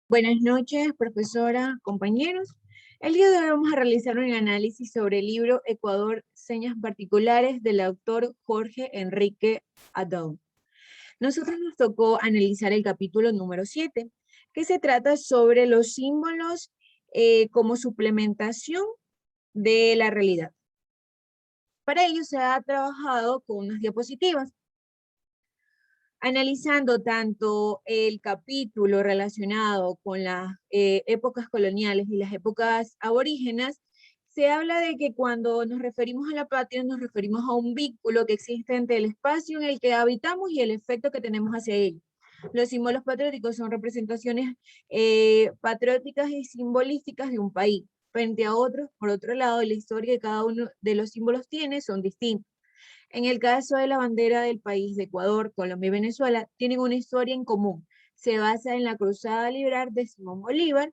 Buenas noches, profesora, compañeros. El día de hoy vamos a realizar un análisis sobre el libro Ecuador, Señas Particulares del autor Jorge Enrique Adón. Nosotros nos tocó analizar el capítulo número 7, que se trata sobre los símbolos como suplementación de la realidad. Para ello se ha trabajado con unas diapositivas, analizando tanto el capítulo relacionado con las épocas coloniales y las épocas aborígenas. Se habla de que cuando nos referimos a la patria, nos referimos a un vínculo que existe entre el espacio en el que habitamos y el efecto que tenemos hacia él. Los símbolos patrióticos son representaciones patrióticas y simbolísticas de un país, frente a otros. Por otro lado, la historia que cada uno de los símbolos tiene son distintos. En el caso de la bandera del país de Ecuador, Colombia y Venezuela, tienen una historia en común. Se basa en la cruzada liberal de Simón Bolívar,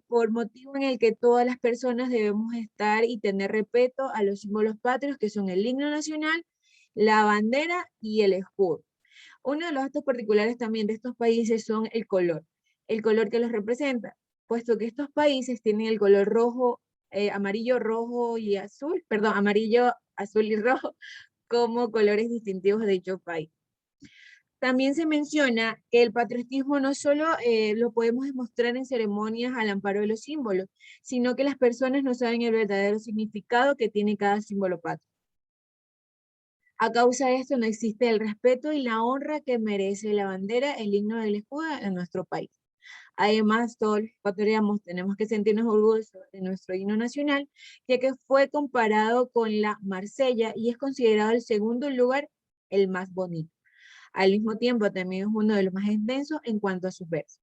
por motivo en el que todas las personas debemos estar y tener respeto a los símbolos patrios, que son el himno nacional, la bandera y el escudo. Uno de los actos particulares también de estos países son el color que los representa, puesto que estos países tienen el color rojo, amarillo, rojo y azul, perdón, amarillo, azul y rojo, como colores distintivos de dicho país. También se menciona que el patriotismo no solo lo podemos demostrar en ceremonias al amparo de los símbolos, sino que las personas no saben el verdadero significado que tiene cada símbolo patrio. A causa de esto no existe el respeto y la honra que merece la bandera, el himno del escudo en nuestro país. Además, todos los ecuatorianos tenemos que sentirnos orgullosos de nuestro himno nacional, ya que fue comparado con la Marsella y es considerado el segundo lugar el más bonito. Al mismo tiempo, también es uno de los más extensos en cuanto a sus versos.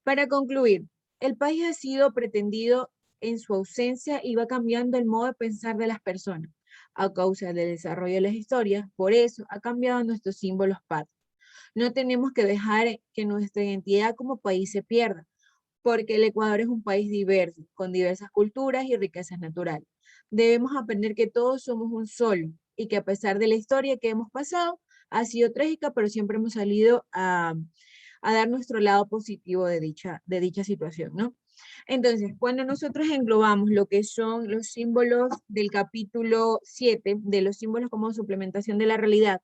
Para concluir, el país ha sido pretendido en su ausencia y va cambiando el modo de pensar de las personas a causa del desarrollo de las historias. Por eso ha cambiado nuestros símbolos patrios. No tenemos que dejar que nuestra identidad como país se pierda, porque el Ecuador es un país diverso, con diversas culturas y riquezas naturales. Debemos aprender que todos somos un solo y que a pesar de la historia que hemos pasado, ha sido trágica, pero siempre hemos salido a dar nuestro lado positivo de dicha situación, ¿no? Entonces, cuando nosotros englobamos lo que son los símbolos del capítulo 7, de los símbolos como suplementación de la realidad,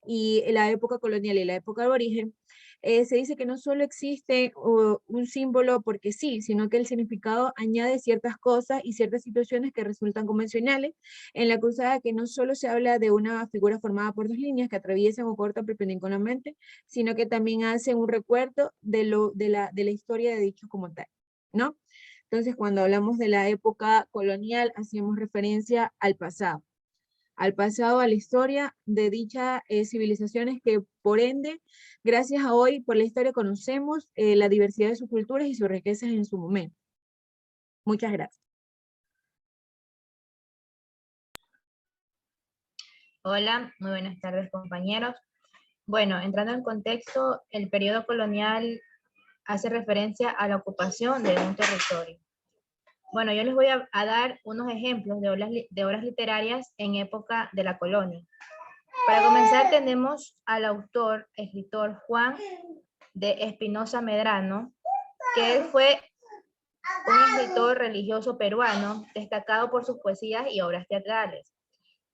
y la época colonial y la época aborigen, se dice que no solo existe un símbolo porque sí, sino que el significado añade ciertas cosas y ciertas situaciones que resultan convencionales. En la cruzada, que no solo se habla de una figura formada por dos líneas que atraviesan o cortan perpendicularmente, sino que también hace un recuerdo de la historia de dicho como tal, ¿no? Entonces, cuando hablamos de la época colonial, hacemos referencia al pasado, a la historia de dichas civilizaciones que, por ende, gracias a hoy, por la historia, conocemos la diversidad de sus culturas y sus riquezas en su momento. Muchas gracias. Hola, muy buenas tardes, compañeros. Bueno, entrando en contexto, el periodo colonial hace referencia a la ocupación de un territorio. Bueno, yo les voy a dar unos ejemplos de obras literarias en época de la colonia. Para comenzar, tenemos al autor, escritor Juan de Espinosa Medrano, que él fue un escritor religioso peruano, destacado por sus poesías y obras teatrales.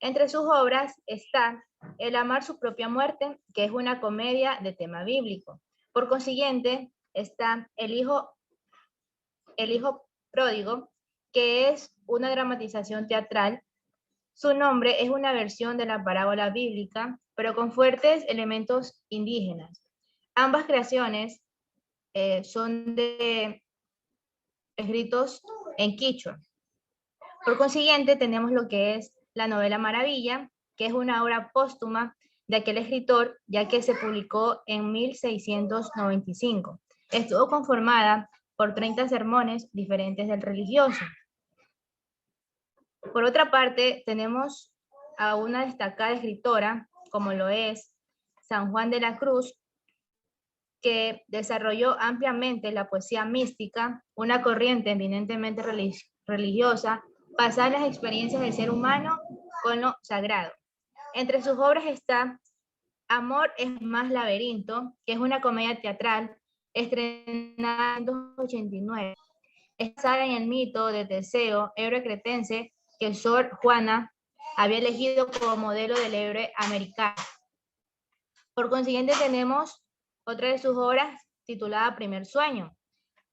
Entre sus obras está El amar su propia muerte, que es una comedia de tema bíblico. Por consiguiente, está El hijo pródigo, que es una dramatización teatral. Su nombre es una versión de la parábola bíblica, pero con fuertes elementos indígenas. Ambas creaciones son de escritos en quichua. Por consiguiente, tenemos lo que es la novela Maravilla, que es una obra póstuma de aquel escritor, ya que se publicó en 1695. Estuvo conformada por 30 sermones diferentes del religioso. Por otra parte, tenemos a una destacada escritora, como lo es San Juan de la Cruz, que desarrolló ampliamente la poesía mística, una corriente eminentemente religiosa, basada en las experiencias del ser humano con lo sagrado. Entre sus obras está Amor es más laberinto, que es una comedia teatral estrenada en 1989. Es basada en el mito de Teseo, héroe cretense, que Sor Juana había elegido como modelo del héroe americano. Por consiguiente, tenemos otra de sus obras titulada Primer Sueño.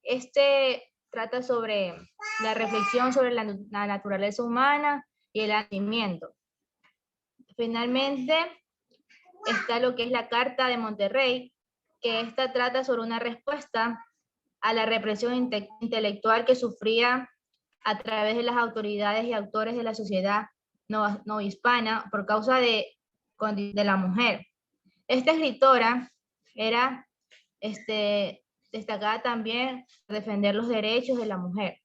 Este trata sobre la reflexión sobre la naturaleza humana y el nacimiento. Finalmente, está lo que es la Carta de Monterrey, que esta trata sobre una respuesta a la represión intelectual que sufría a través de las autoridades y autores de la sociedad no hispana por causa de la mujer. Esta escritora era destacada también por defender los derechos de la mujer.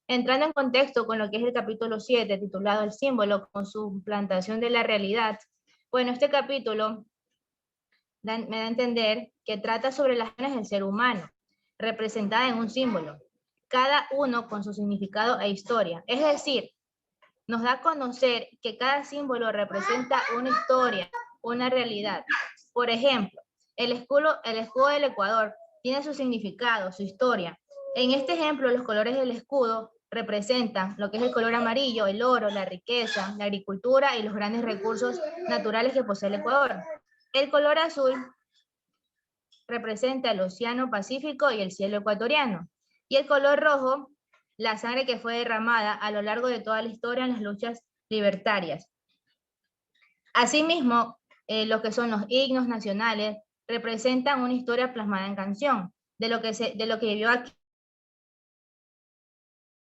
Entrando en contexto con lo que es el capítulo 7, titulado El símbolo, con su plantación de la realidad, bueno, este capítulo me da a entender que trata sobre las acciones del ser humano, representada en un símbolo, cada uno con su significado e historia. Es decir, nos da a conocer que cada símbolo representa una historia, una realidad. Por ejemplo, el escudo del Ecuador tiene su significado, su historia. En este ejemplo, los colores del escudo representan lo que es el color amarillo, el oro, la riqueza, la agricultura y los grandes recursos naturales que posee el Ecuador. El color azul representa el océano Pacífico y el cielo ecuatoriano. Y el color rojo, la sangre que fue derramada a lo largo de toda la historia en las luchas libertarias. Asimismo, lo que son los himnos nacionales representan una historia plasmada en canción, de lo que vivió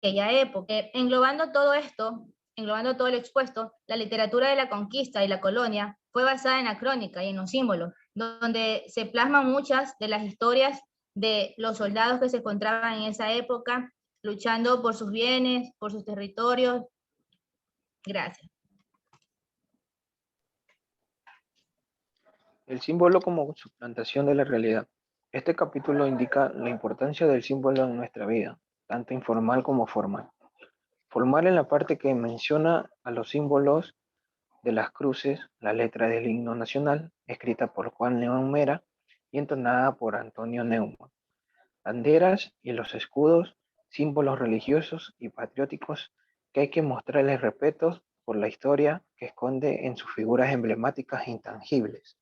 aquella época. Englobando todo esto, englobando todo lo expuesto, la literatura de la conquista y la colonia fue basada en la crónica y en los símbolos, donde se plasman muchas de las historias de los soldados que se encontraban en esa época, luchando por sus bienes, por sus territorios. Gracias. El símbolo como suplantación de la realidad. Este capítulo indica la importancia del símbolo en nuestra vida, tanto informal como formal. Formal en la parte que menciona a los símbolos de las cruces, la letra del himno nacional, escrita por Juan León Mera y entonada por Antonio Neumann. Banderas y los escudos, símbolos religiosos y patrióticos que hay que mostrarles respeto por la historia que esconde en sus figuras emblemáticas e intangibles.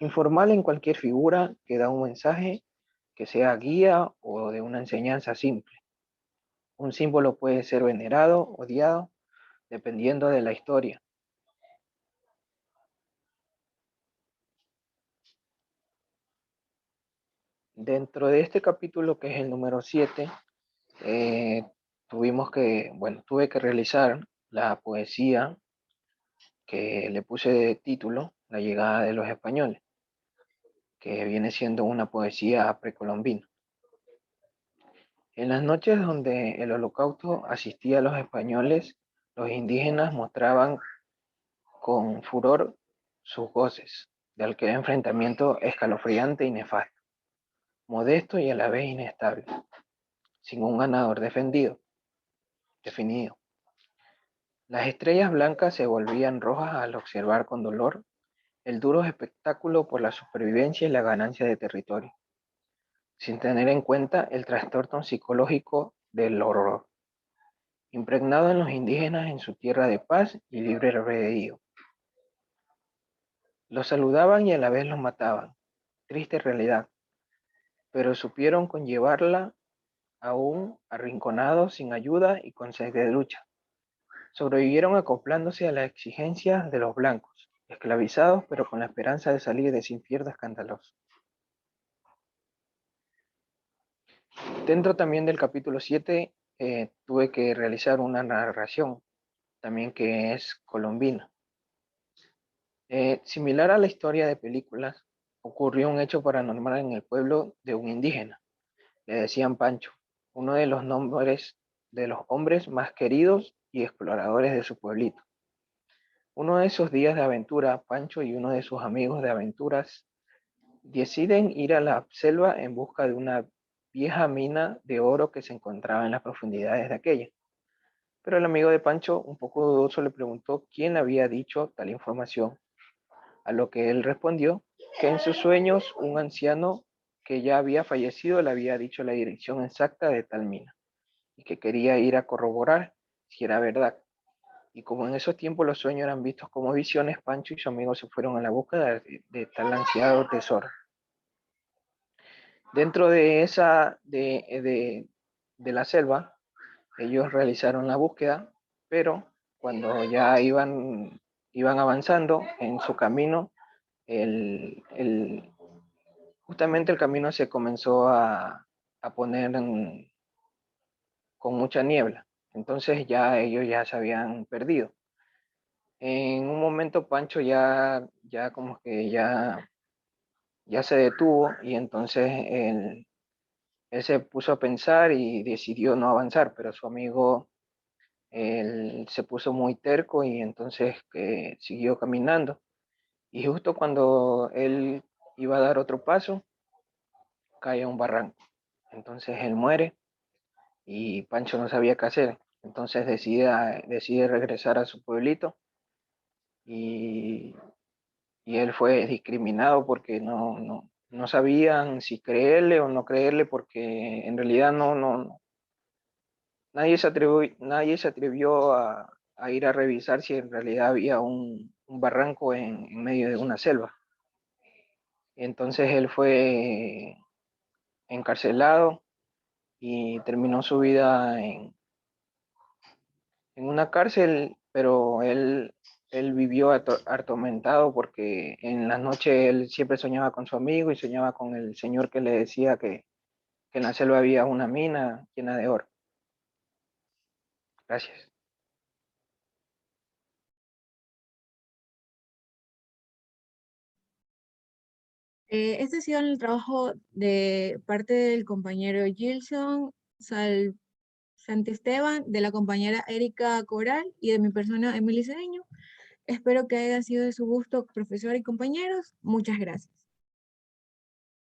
Informal en cualquier figura que da un mensaje que sea guía o de una enseñanza simple. Un símbolo puede ser venerado, odiado, dependiendo de la historia. Dentro de este capítulo, que es el número 7, tuve que realizar la poesía que le puse de título La llegada de los españoles, que viene siendo una poesía precolombina. En las noches donde el holocausto asistía a los españoles, los indígenas mostraban con furor sus voces de aquel enfrentamiento escalofriante y nefasto, modesto y a la vez inestable, sin un ganador definido. Las estrellas blancas se volvían rojas al observar con dolor el duro espectáculo por la supervivencia y la ganancia de territorio, sin tener en cuenta el trastorno psicológico del horror, impregnado en los indígenas en su tierra de paz y libre albedrío. Los saludaban y a la vez los mataban, triste realidad, pero supieron conllevarla aún arrinconados, sin ayuda y con sed de lucha. Sobrevivieron acoplándose a las exigencias de los blancos, esclavizados pero con la esperanza de salir de ese infierno escandaloso. Dentro también del capítulo 7 tuve que realizar una narración, también que es colombina. Similar a la historia de películas, ocurrió un hecho paranormal en el pueblo de un indígena. Le decían Pancho, uno de los nombres de los hombres más queridos y exploradores de su pueblito. Uno de esos días de aventura, Pancho y uno de sus amigos de aventuras deciden ir a la selva en busca de una vieja mina de oro que se encontraba en las profundidades de aquella. Pero el amigo de Pancho, un poco dudoso, le preguntó quién había dicho tal información. a lo que él respondió que en sus sueños un anciano que ya había fallecido le había dicho la dirección exacta de tal mina y que quería ir a corroborar si era verdad. Y como en esos tiempos los sueños eran vistos como visiones, Pancho y su amigo se fueron a la búsqueda de tal ansiado tesoro. Dentro de la selva, ellos realizaron la búsqueda, pero cuando ya iban avanzando en su camino, justamente el camino se comenzó a poner con mucha niebla. Entonces ya ellos ya se habían perdido. En un momento Pancho ya como que ya se detuvo y entonces él se puso a pensar y decidió no avanzar, pero su amigo él se puso muy terco y entonces siguió caminando. Y justo cuando él iba a dar otro paso, cae a un barranco. Entonces él muere y Pancho no sabía qué hacer. Entonces decide regresar a su pueblito y, y él fue discriminado porque no sabían si creerle o no creerle porque en realidad nadie se atrevió a ir a revisar si en realidad había un barranco en medio de una selva. Entonces él fue encarcelado y terminó su vida en una cárcel, pero él vivió atormentado porque en las noches él siempre soñaba con su amigo y soñaba con el señor que le decía que en la selva había una mina llena de oro. Gracias. Este ha sido el trabajo de parte del compañero Gilson Santisteban, de la compañera Erika Coral y de mi persona Emily Cedeño. Espero que haya sido de su gusto, profesor y compañeros. Muchas gracias.